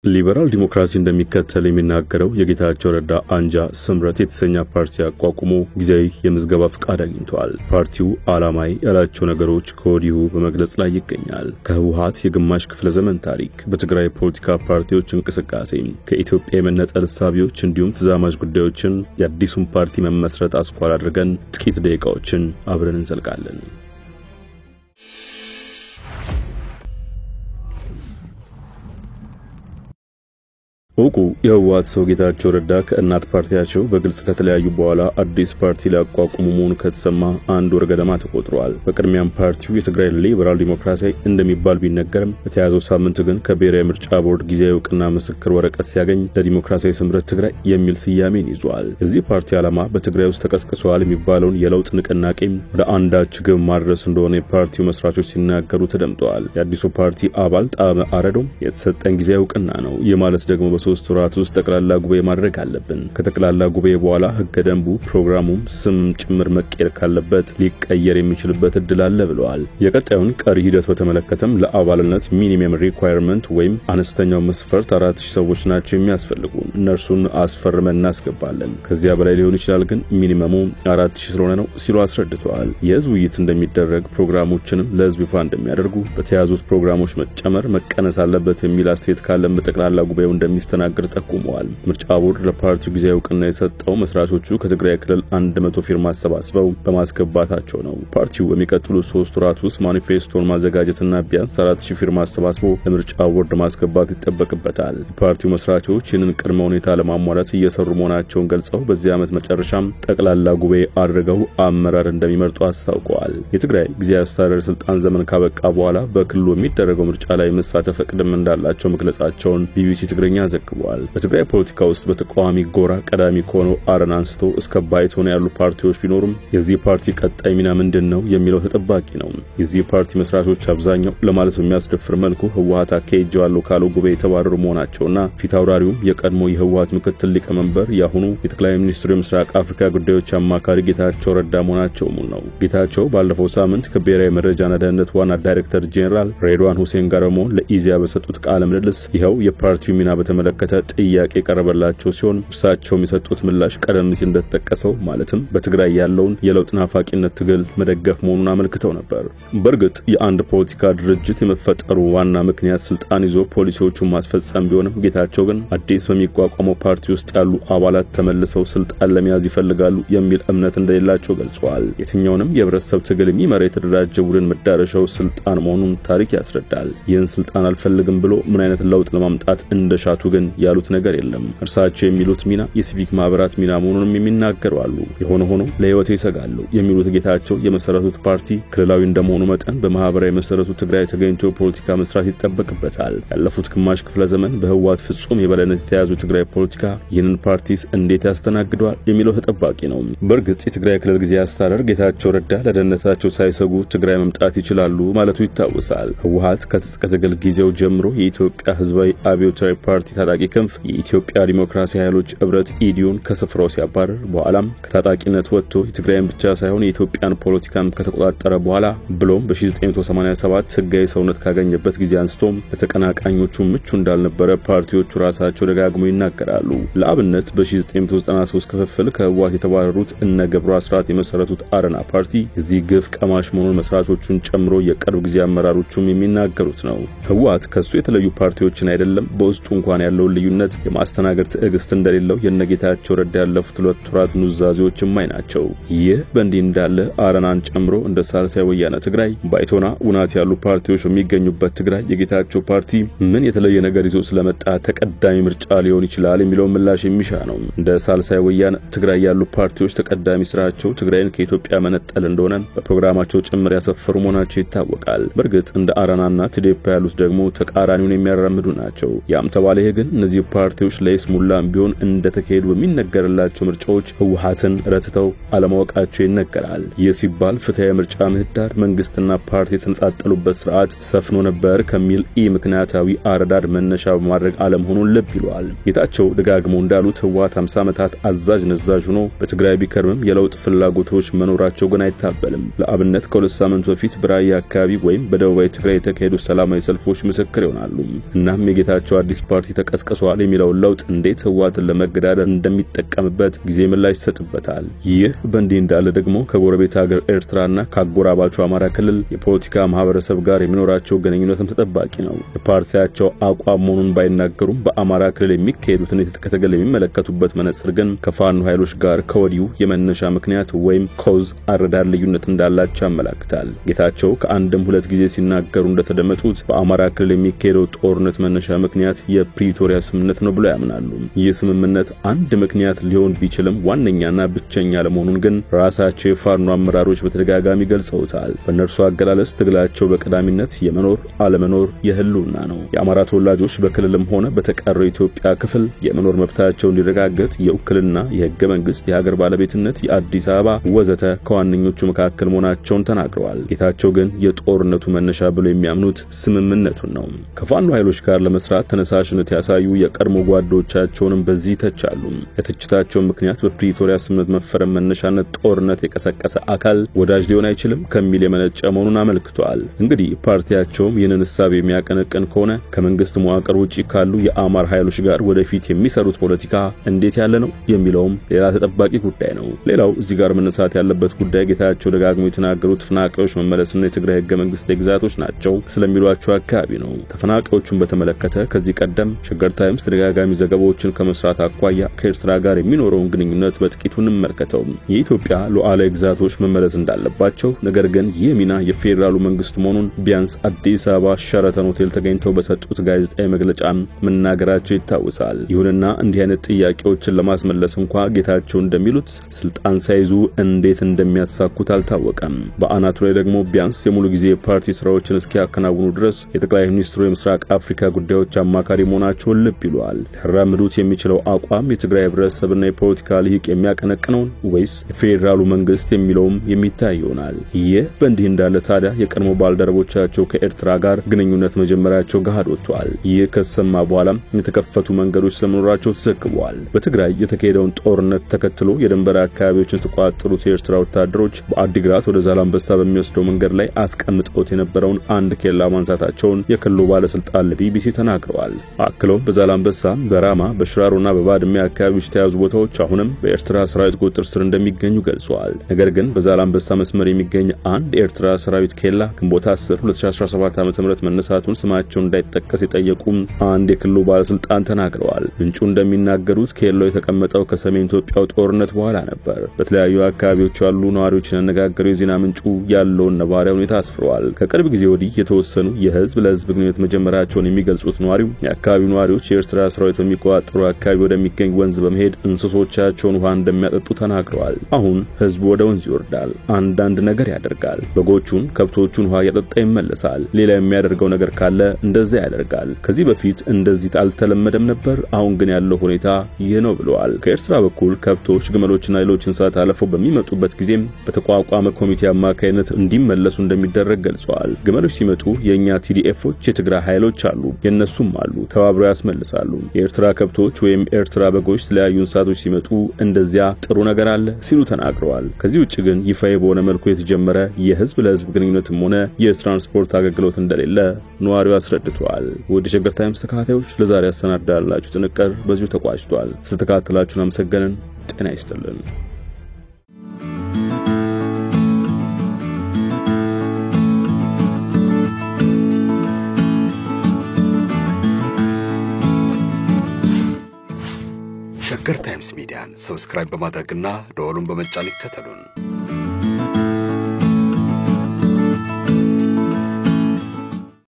ሊበራል ዲሞክራሲ እንደሚከተል የሚናገረው የጌታቸው ረዳ አንጃ ስምረት የተሰኘ ፓርቲ አቋቁሞ ጊዜያዊ የምዝገባ ፍቃድ አግኝቷል። ፓርቲው ዓላማዊ ያላቸው ነገሮች ከወዲሁ በመግለጽ ላይ ይገኛል። ከህወሓት የግማሽ ክፍለ ዘመን ታሪክ፣ በትግራይ ፖለቲካ ፓርቲዎች እንቅስቃሴ፣ ከኢትዮጵያ የመነጠል እሳቤዎች እንዲሁም ተዛማጅ ጉዳዮችን የአዲሱን ፓርቲ መመስረት አስኳል አድርገን ጥቂት ደቂቃዎችን አብረን እንዘልቃለን። ኦቁ የህወሓት ሰው ጌታቸው ረዳ ከእናት ፓርቲያቸው በግልጽ ከተለያዩ በኋላ አዲስ ፓርቲ ሊያቋቁሙ መሆኑ ከተሰማ አንድ ወር ገደማ ተቆጥሯል። በቅድሚያም ፓርቲው የትግራይ ሊበራል ዲሞክራሲ እንደሚባል ቢነገርም በተያዘው ሳምንት ግን ከብሔራዊ ምርጫ ቦርድ ጊዜያዊ እውቅና ምስክር ወረቀት ሲያገኝ ለዲሞክራሲያዊ ስምረት ትግራይ የሚል ስያሜን ይዟል። የዚህ ፓርቲ ዓላማ በትግራይ ውስጥ ተቀስቅሷል የሚባለውን የለውጥ ንቅናቄ ወደ አንዳች ግብ ማድረስ እንደሆነ የፓርቲው መስራቾች ሲናገሩ ተደምጠዋል። የአዲሱ ፓርቲ አባል ጣዕመ አረዶም የተሰጠን ጊዜያዊ እውቅና ነው። የማለስ ደግሞ በ3 ወራት ውስጥ ጠቅላላ ጉባኤ ማድረግ አለብን። ከጠቅላላ ጉባኤ በኋላ ህገ ደንቡ ፕሮግራሙም ስም ጭምር መቀየር ካለበት ሊቀየር የሚችልበት እድል አለ ብለዋል። የቀጣዩን ቀሪ ሂደት በተመለከተም ለአባልነት ሚኒመም ሪኳየርመንት ወይም አነስተኛው መስፈርት 4000 ሰዎች ናቸው የሚያስፈልጉ። እነርሱን አስፈርመን እናስገባለን። ከዚያ በላይ ሊሆን ይችላል፣ ግን ሚኒመሙ 4000 ስለሆነ ነው ሲሉ አስረድተዋል። የህዝብ ውይይት እንደሚደረግ፣ ፕሮግራሞችንም ለህዝብ ይፋ እንደሚያደርጉ፣ በተያዙት ፕሮግራሞች መጨመር መቀነስ አለበት የሚል አስተያየት ካለም በጠቅላላ ጉባኤው እንደሚስተናገድ ጠቁመዋል። ምርጫ ቦርድ ለፓርቲው ጊዜያዊ እውቅና የሰጠው መስራቾቹ ከትግራይ ክልል 100 ፊርማ አሰባስበው በማስገባታቸው ነው። ፓርቲው በሚቀጥሉት 3 ወራት ውስጥ ማኒፌስቶን ማዘጋጀትና ቢያንስ 4000 ፊርማ አሰባስቦ ለምርጫ ቦርድ ማስገባት ይጠበቅበታል። የፓርቲው መስራቾች ይህንን ቅድመ ሁኔታ ለማሟላት እየሰሩ መሆናቸውን ገልጸው በዚህ ዓመት መጨረሻም ጠቅላላ ጉባኤ አድርገው አመራር እንደሚመርጡ አስታውቀዋል። የትግራይ ጊዜያዊ አስተዳደር ስልጣን ዘመን ካበቃ በኋላ በክልሉ የሚደረገው ምርጫ ላይ መሳተፍ ቅድም እንዳላቸው መግለጻቸውን ቢቢሲ ትግርኛ ዘግቧል። በትግራይ ፖለቲካ ውስጥ በተቃዋሚ ጎራ ቀዳሚ ከሆነው አረና አንስቶ እስከ ባይቶና ያሉ ፓርቲዎች ቢኖሩም የዚህ ፓርቲ ቀጣይ ሚና ምንድነው የሚለው ተጠባቂ ነው። የዚህ ፓርቲ መስራቾች አብዛኛው ለማለት በሚያስደፍር መልኩ ህወሓት አካሄጃለሁ ካለው ጉባኤ የተባረሩ መሆናቸውና ፊት አውራሪው የቀድሞ የህወሓት ምክትል ሊቀመንበር ያሁኑ የጠቅላይ ሚኒስትሩ የምስራቅ አፍሪካ ጉዳዮች አማካሪ ጌታቸው ረዳ መሆናቸው ሙሉ ነው። ጌታቸው ባለፈው ሳምንት ከብሔራዊ መረጃና ደህንነት ዋና ዳይሬክተር ጄኔራል ሬድዋን ሁሴን ጋር በመሆን ለኢዜአ በሰጡት ቃለ ምልልስ ይኸው የፓርቲው ሚና በተመለከተ ጥያቄ ቀረበላቸው ሲሆን እርሳቸው የሰጡት ምላሽ ቀደም ሲል እንደተጠቀሰው ማለትም በትግራይ ያለውን የለውጥ ናፋቂነት ትግል መደገፍ መሆኑን አመልክተው ነበር። በእርግጥ የአንድ ፖለቲካ ድርጅት የመፈጠሩ ዋና ምክንያት ስልጣን ይዞ ፖሊሲዎቹን ማስፈጸም ቢሆንም ጌታቸው ግን አዲስ በሚቋቋመው ፓርቲ ውስጥ ያሉ አባላት ተመልሰው ስልጣን ለመያዝ ይፈልጋሉ የሚል እምነት እንደሌላቸው ገልጸዋል። የትኛውንም የህብረተሰብ ትግል የሚመራ የተደራጀ ቡድን መዳረሻው ስልጣን መሆኑን ታሪክ ያስረዳል። ይህን ስልጣን አልፈልግም ብሎ ምን አይነት ለውጥ ለማምጣት እንደሻቱ ግን ያሉት ነገር የለም። እርሳቸው የሚሉት ሚና የሲቪክ ማህበራት ሚና መሆኑንም የሚናገሩ አሉ። የሆነ ሆኖ ለህይወት ይሰጋሉ የሚሉት ጌታቸው የመሰረቱት ፓርቲ ክልላዊ እንደመሆኑ መጠን በማህበራዊ መሰረቱ ትግራይ ተገኝቶ ፖለቲካ መስራት ይጠበቅበታል። ያለፉት ግማሽ ክፍለ ዘመን በህወሓት ፍጹም የበላይነት የተያዙ ትግራይ ፖለቲካ ይህንን ፓርቲስ እንዴት ያስተናግደዋል የሚለው ተጠባቂ ነው። በእርግጥ የትግራይ ክልል ጊዜያዊ አስተዳደር ጌታቸው ረዳ ለደህንነታቸው ሳይሰጉ ትግራይ መምጣት ይችላሉ ማለቱ ይታወሳል። ህወሓት ከትጥቅ ትግል ጊዜው ጀምሮ የኢትዮጵያ ህዝባዊ አብዮታዊ ፓርቲ ታጣቂ ክንፍ የኢትዮጵያ ዲሞክራሲ ኃይሎች ህብረት ኢዲዩን ከስፍራው ሲያባረር በኋላም ከታጣቂነት ወጥቶ የትግራይን ብቻ ሳይሆን የኢትዮጵያን ፖለቲካም ከተቆጣጠረ በኋላ ብሎም በ1987 ህጋዊ ሰውነት ካገኘበት ጊዜ አንስቶም ለተቀናቃኞቹ ምቹ እንዳልነበረ ፓርቲዎቹ ራሳቸው ደጋግመው ይናገራሉ። ለአብነት በ1993 ክፍፍል ከህወሓት የተባረሩት እነ ገብሩ አስራት የመሰረቱት አረና ፓርቲ እዚህ ግፍ ቀማሽ መሆኑን መስራቾቹን ጨምሮ የቅርብ ጊዜ አመራሮቹም የሚናገሩት ነው። ህወሓት ከሱ የተለዩ ፓርቲዎችን አይደለም በውስጡ እንኳን ያለውን ልዩነት የማስተናገድ ትዕግስት እንደሌለው የነጌታቸው ረዳ ያለፉት 2 ወራት ኑዛዜዎች የማይ ናቸው። ይህ በእንዲህ እንዳለ አረናን ጨምሮ እንደ ሳልሳይ ወያነ ትግራይ፣ ባይቶና፣ ውናት ያሉ ፓርቲዎች በሚገኙበት ትግራይ የጌታቸው ፓርቲ ምን የተለየ ነገር ይዞ ስለመጣ ተቀዳሚ ምርጫ ሊሆን ይችላል የሚለው ምላሽ የሚሻ ነው። እንደ ሳልሳይ ወያነ ትግራይ ያሉ ፓርቲዎች ተቀዳሚ ስራቸው ትግራይን ከኢትዮጵያ መነጠል እንደሆነ በፕሮግራማቸው ጭምር ያሰፈሩ መሆናቸው ይታወቃል። በእርግጥ እንደ አረናና ትዴፓ ያሉት ደግሞ ተቃራኒውን የሚያራምዱ ናቸው። ያም ተባለ ግን እነዚህ ፓርቲዎች ለይስሙላም ቢሆን እንደተካሄዱ በሚነገርላቸው ምርጫዎች ህወሓትን ረትተው አለማወቃቸው ይነገራል። ይህ ሲባል ፍትሃዊ ምርጫ ምህዳር መንግስትና ፓርቲ የተነጣጠሉበት ስርዓት ሰፍኖ ነበር ከሚል ምክንያታዊ አረዳድ መነሻ በማድረግ አለመሆኑን ልብ ይሏል። ጌታቸው ደጋግመው እንዳሉት ህወሓት 50 ዓመታት አዛዥ ነዛዥ ሆኖ በትግራይ ቢከርምም የለውጥ ፍላጎቶች መኖራቸው ግን አይታበልም። ለአብነት ከ2 ሳምንት በፊት በራያ አካባቢ ወይም በደቡባዊ ትግራይ የተካሄዱ ሰላማዊ ሰልፎች ምስክር ይሆናሉ። እናም የጌታቸው አዲስ ፓርቲ ቀስቅሷል የሚለው ለውጥ እንዴት ህወሓትን ለመገዳደር እንደሚጠቀምበት ጊዜ ምላሽ ይሰጥበታል። ይህ በእንዲህ እንዳለ ደግሞ ከጎረቤት ሀገር ኤርትራና ከአጎራባቹ አማራ ክልል የፖለቲካ ማህበረሰብ ጋር የሚኖራቸው ግንኙነትም ተጠባቂ ነው። የፓርቲያቸው አቋም መሆኑን ባይናገሩም በአማራ ክልል የሚካሄዱትን የትጥቅ ትግል የሚመለከቱበት መነጽር ግን ከፋኖ ኃይሎች ጋር ከወዲሁ የመነሻ ምክንያት ወይም ኮዝ አረዳድ ልዩነት እንዳላቸው ያመለክታል። ጌታቸው ከአንድም ሁለት ጊዜ ሲናገሩ እንደተደመጡት በአማራ ክልል የሚካሄደው ጦርነት መነሻ ምክንያት የፕሪቶሪያ ስምምነት ነው ብለው ያምናሉ። ይህ ስምምነት አንድ ምክንያት ሊሆን ቢችልም ዋነኛና ብቸኛ ለመሆኑን ግን ራሳቸው የፋኖ አመራሮች በተደጋጋሚ ገልጸውታል። በእነርሱ አገላለጽ ትግላቸው በቀዳሚነት የመኖር አለመኖር የህልውና ነው። የአማራ ተወላጆች በክልልም ሆነ በተቀረው ኢትዮጵያ ክፍል የመኖር መብታቸው እንዲረጋገጥ የውክልና፣ የህገ መንግስት፣ የሀገር ባለቤትነት፣ የአዲስ አበባ ወዘተ ከዋነኞቹ መካከል መሆናቸውን ተናግረዋል። ጌታቸው ግን የጦርነቱ መነሻ ብለው የሚያምኑት ስምምነቱን ነው። ከፋኖ ኃይሎች ጋር ለመስራት ተነሳሽነት ያሳዩ የቀድሞ ጓዶቻቸውንም በዚህ ተቻሉ። የትችታቸው ምክንያት በፕሪቶሪያ ስምምነት መፈረም መነሻነት ጦርነት የቀሰቀሰ አካል ወዳጅ ሊሆን አይችልም ከሚል የመነጨ መሆኑን አመልክተዋል። እንግዲህ ፓርቲያቸውም ይህንን ሐሳብ የሚያቀነቅን ከሆነ ከመንግስት መዋቅር ውጪ ካሉ የአማራ ኃይሎች ጋር ወደፊት የሚሰሩት ፖለቲካ እንዴት ያለ ነው የሚለውም ሌላ ተጠባቂ ጉዳይ ነው። ሌላው እዚህ ጋር መነሳት ያለበት ጉዳይ ጌታቸው ደጋግሞ የተናገሩት ተፈናቃዮች መመለስና የትግራይ ህገ መንግስት ግዛቶች ናቸው ስለሚሏቸው አካባቢ ነው። ተፈናቃዮቹን በተመለከተ ከዚህ ቀደም ሸገር ታይምስ ተደጋጋሚ ዘገባዎችን ከመስራት አኳያ ከኤርትራ ጋር የሚኖረውን ግንኙነት በጥቂቱ እንመልከተው። የኢትዮጵያ ሉዓላዊ ግዛቶች መመለስ እንዳለባቸው ነገር ግን ይህ ሚና የፌደራሉ መንግስት መሆኑን ቢያንስ አዲስ አበባ ሸራተን ሆቴል ተገኝተው በሰጡት ጋዜጣዊ መግለጫ መናገራቸው ይታወሳል። ይሁንና እንዲህ አይነት ጥያቄዎችን ለማስመለስ እንኳን ጌታቸው እንደሚሉት ስልጣን ሳይዙ እንዴት እንደሚያሳኩት አልታወቀም። በአናቱ ላይ ደግሞ ቢያንስ የሙሉ ጊዜ ፓርቲ ስራዎችን እስኪያከናውኑ ድረስ የጠቅላይ ሚኒስትሩ የምስራቅ አፍሪካ ጉዳዮች አማካሪ መሆናቸውን ልብ ይሏል። ሊራምዱት የሚችለው አቋም የትግራይ ህብረተሰብና የፖለቲካ ልሂቅ የሚያቀነቅነውን ወይስ የፌደራሉ መንግስት የሚለውም የሚታይ ይሆናል። ይህ በእንዲህ እንዳለ ታዲያ የቀድሞ ባልደረቦቻቸው ከኤርትራ ጋር ግንኙነት መጀመሪያቸው ገሃድ ወጥቷል። ይህ ከተሰማ በኋላ የተከፈቱ መንገዶች ስለመኖራቸው ተዘግቧል። በትግራይ የተካሄደውን ጦርነት ተከትሎ የድንበር አካባቢዎችን ተቋጥሩት የኤርትራ ወታደሮች በአዲግራት ወደ ዛላምበሳ በሚወስደው መንገድ ላይ አስቀምጠውት የነበረውን አንድ ኬላ ማንሳታቸውን የክልሉ ባለስልጣን ለቢቢሲ ተናግረዋል። አክለው በዛላምበሳ፣ በራማ፣ በሽራሮና በባድመ አካባቢዎች የተያዙ ቦታዎች አሁንም በኤርትራ ሰራዊት ቁጥጥር ስር እንደሚገኙ ገልጸዋል። ነገር ግን በዛላምበሳ መስመር የሚገኝ አንድ ኤርትራ ሰራዊት ኬላ ግንቦት 10 2017 ዓ.ም መነሳቱን ስማቸው እንዳይጠቀስ የጠየቁ አንድ የክልሉ ባለስልጣን ተናግረዋል። ምንጩ እንደሚናገሩት ኬላው የተቀመጠው ከሰሜን ኢትዮጵያው ጦርነት በኋላ ነበር። በተለያዩ አካባቢዎች ያሉ ነዋሪዎችን ያነጋገሩ የዜና ምንጩ ያለውን ነባራዊ ሁኔታ አስፍረዋል። ከቅርብ ጊዜ ወዲህ የተወሰኑ የህዝብ ለህዝብ ግንኙነት መጀመራቸውን የሚገልጹት ነዋሪው የአካባቢው ነዋሪዎች የኤርትራ ሰራዊት በሚቆጣጠሩ አካባቢ ወደሚገኝ ወንዝ በመሄድ እንስሶቻቸውን ውሃ እንደሚያጠጡ ተናግረዋል። አሁን ህዝቡ ወደ ወንዝ ይወርዳል፣ አንዳንድ ነገር ያደርጋል፣ በጎቹን ከብቶቹን ውሃ ያጠጣ ይመለሳል፣ ሌላ የሚያደርገው ነገር ካለ እንደዛ ያደርጋል። ከዚህ በፊት እንደዚህ አልተለመደም ነበር፣ አሁን ግን ያለው ሁኔታ ይህ ነው ብለዋል። ከኤርትራ በኩል ከብቶች፣ ግመሎችና ሌሎች እንስሳት አለፈው በሚመጡበት ጊዜም በተቋቋመ ኮሚቴ አማካይነት እንዲመለሱ እንደሚደረግ ገልጸዋል። ግመሎች ሲመጡ የኛ ቲዲኤፎች የትግራይ ኃይሎች አሉ፣ የነሱም አሉ፣ ተባብረው ያስመልሳሉ። የኤርትራ ከብቶች ወይም ኤርትራ በጎች ተለያዩ እንስሳቶች ሲመጡ እንደዚያ ጥሩ ነገር አለ ሲሉ ተናግረዋል። ከዚህ ውጭ ግን ይፋይ በሆነ መልኩ የተጀመረ የህዝብ ለህዝብ ግንኙነትም ሆነ የትራንስፖርት አገልግሎት እንደሌለ ነዋሪው አስረድተዋል። ወደ ሸገር ታይምስ ተከታታዮች ለዛሬ ያሰናዳላችሁ ጥንቅር በዚሁ ተቋጭቷል። ስለተከታተላችሁን አመሰግነን። ጤና ይስጥልን። ሸገር ታይምስ ሚዲያን ሰብስክራይብ በማድረግና ደወሉን በመጫን ይከተሉን።